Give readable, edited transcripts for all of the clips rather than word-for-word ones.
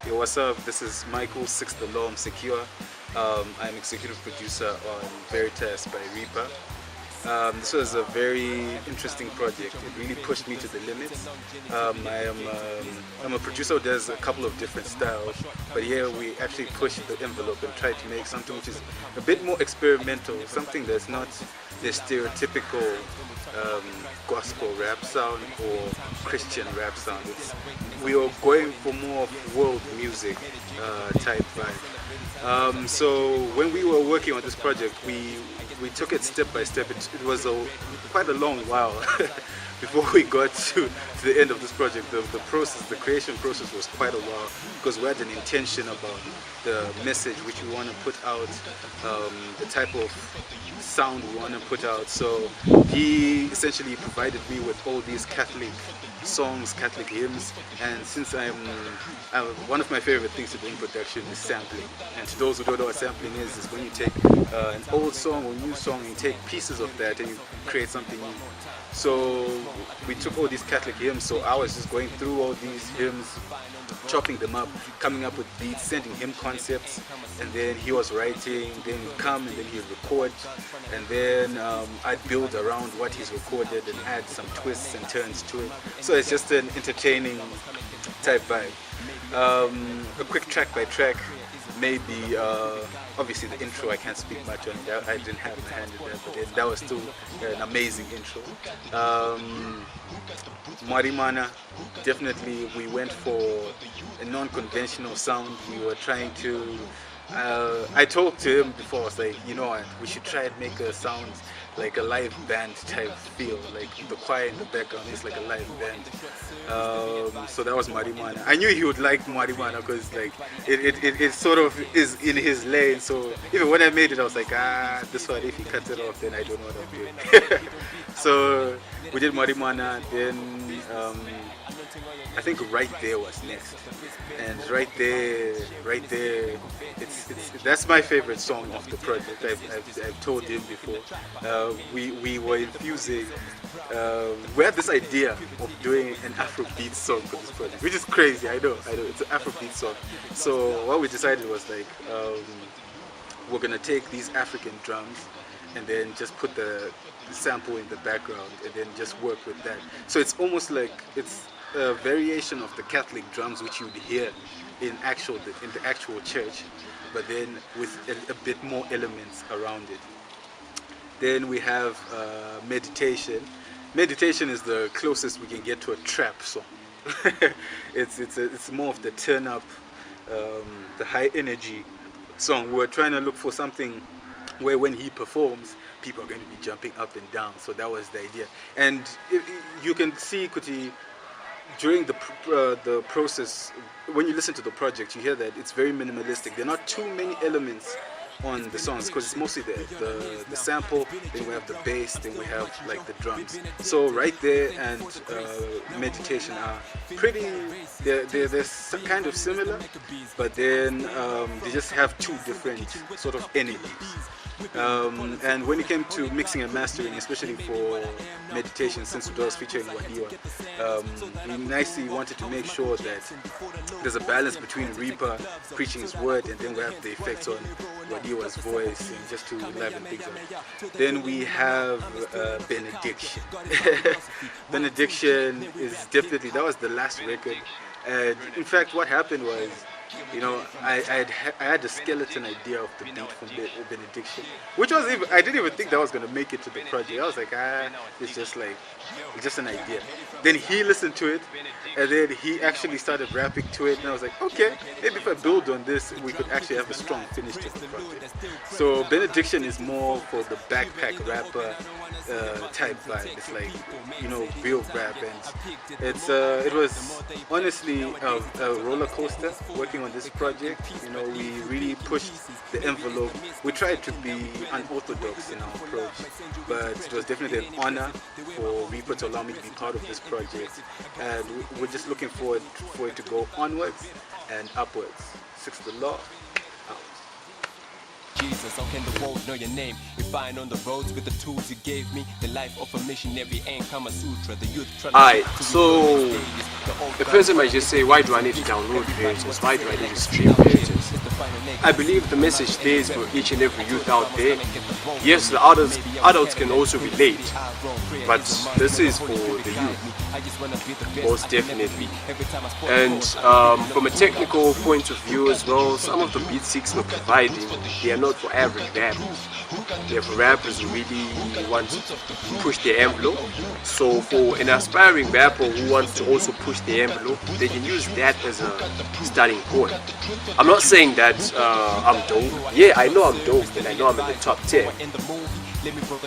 Yo, what's up? This is Micheal VI The Law, Musekiwa. I'm executive producer on Veritas by Reap3r. This was a very interesting project. It really pushed me to the limits. I'm a producer who does a couple of different styles, but here we actually pushed the envelope and tried to make something which is a bit more experimental, something that's not the stereotypical gospel rap sound or Christian rap sound. We are going for more of world music type vibe. So when we were working on this project, we took it step by step. It was quite a long while before we got to the end of this project. The creation process was quite a while because we had an intention about the message which we want to put out, the type of sound we want to put out. So he essentially provided me with all these Catholic songs, Catholic hymns, and since one of my favorite things to do in production is sampling. And to those who don't know what sampling is when you take an old song or new song and you take pieces of that and you create something new. So we took all these Catholic hymns, so I was just going through all these hymns, chopping them up, coming up with beats, sending him concepts, and then he was writing, then he'd come and then he'd record, and then I'd build around what he's recorded and add some twists and turns to it. So it's just an entertaining type vibe. A quick track by track, maybe obviously the intro I can't speak much on that. I didn't have my hand in that, but that was still an amazing intro. Marimana, definitely we went for a non-conventional sound. We were trying to I talked to him before, I was like, you know what, we should try and make a sound like a live band type feel, like the choir in the background is like a live band. So that was Marimana. I knew he would like Marimana because like it sort of is in his lane, so even when I made it I was like, this one, if he cuts it off then I don't know what I'm doing. So we did Marimana, then I think Right There was next, and Right There, that's my favorite song of the project. I've told him before. We were infusing. We had this idea of doing an Afrobeat song for this project, which is crazy. I know, it's an Afrobeat song. So what we decided was like, we're gonna take these African drums and then just put the sample in the background and then just work with that. So it's almost like it's a variation of the Catholic drums which you'd hear in the actual church, but then with a bit more elements around it. Then we have Meditation. Meditation is the closest we can get to a trap song. It's more of the turn up, the high energy song. We're trying to look for something where when he performs, people are going to be jumping up and down. So that was the idea. And you can see Kuti during the process, when you listen to the project, you hear that it's very minimalistic. There are not too many elements on the songs because it's mostly the sample, then we have the bass, then we have like the drums. So Right There and Meditation are pretty, they're kind of similar, but then they just have two different sort of energies. And when it came to mixing and mastering, especially for Meditation, since it was featuring Wadiwa, we nicely wanted to make sure that there's a balance between Reap3r preaching his word and then we have the effects on Wadiwa's voice and just to liven things up. Then we have Benediction. Benediction is definitely, that was the last record. And in fact, what happened was, you know, I had a skeleton idea of the beat from Benediction, which was I didn't even think that was gonna make it to the project. I was like, it's just an idea. Then he listened to it, and then he actually started rapping to it, and I was like, okay, maybe if I build on this, we could actually have a strong finish to the project. So Benediction is more for the backpack rapper type vibe. It's like, you know, real rap, and it was honestly a roller coaster working on this project. You know, we really pushed the envelope. We tried to be unorthodox in our approach, but it was definitely an honor for Reap3r to allow me to be part of this project, and we're just looking forward for it to go onwards and upwards. VI The Law. Jesus, how can the world know your name? Refine on the roads with the tools you gave me. The life of a missionary ain't Kama Sutra. The youth Alright, so a person might just say, why do I need to download Veritas? Why do I need to stream Veritas? I believe the message there is for each and every youth out there. Yes, the adults can also relate, but this is for the youth, most definitely. And from a technical point of view as well, some of the beats Six were providing, they are not for average rappers. They're for rappers who really want to push their envelope. So for an aspiring rapper who wants to also push the envelope, they can use that as a starting point. I'm not saying that I'm dope. Yeah, I know I'm dope and I know I'm in the top 10.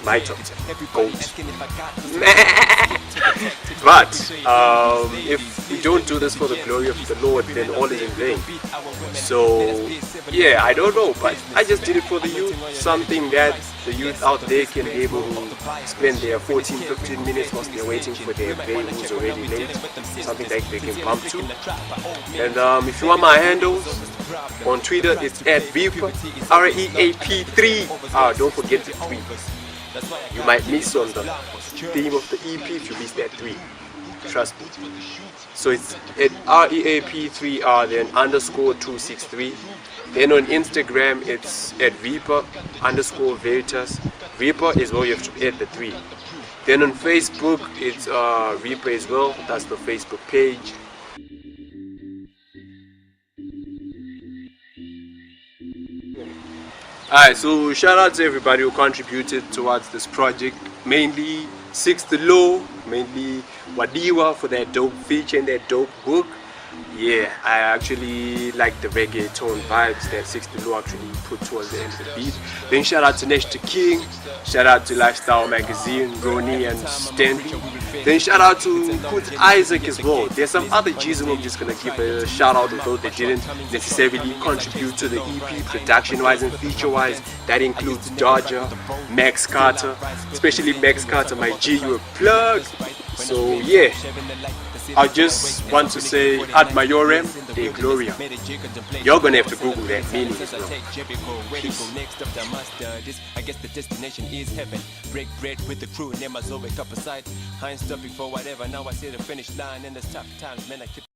My top 10. Goat. But if we don't do this for the glory of the Lord, then all is in vain. So yeah, I don't know, but I just did it for the youth. Something that the youth out there can be able to spend their 14-15 minutes whilst they're waiting for their babe who's already late. Something that they can bump to. And if you want my handles, on Twitter it's at Reap3r, Reap3r. Don't forget the 3. You might miss on the theme of the EP if you miss that 3. Trust me. So it's at Reap3r, then _263. Then on Instagram it's at Reap3r_Veritas. Reap3r is where you have to add the 3. Then on Facebook it's Reap3r as well. That's the Facebook page. Alright, so shout out to everybody who contributed towards this project, mainly 6 The Law, mainly Wadiwa for that dope feature and that dope book. Yeah, I actually like the reggaeton vibes that 6 The Law actually put towards the end of the beat. Then shout out to Nesh the King, shout out to Lifestyle Magazine, Roni and Stanley. Then shout out to Put Isaac as well. There's some other G's who I'm just gonna give a shout out, although they didn't necessarily contribute to the EP production wise and feature wise. That includes Dodger, Max Carter, especially Max Carter, my G, you a plug. So yeah, I just want to say ad majorem de gloria. You're gonna have to Google that meaning as well. Peace. I guess the destination is heaven. Break bread with the crew, name us over cup aside. I ain't stopping for whatever. Now I see the finish line and the tough times, man. I keep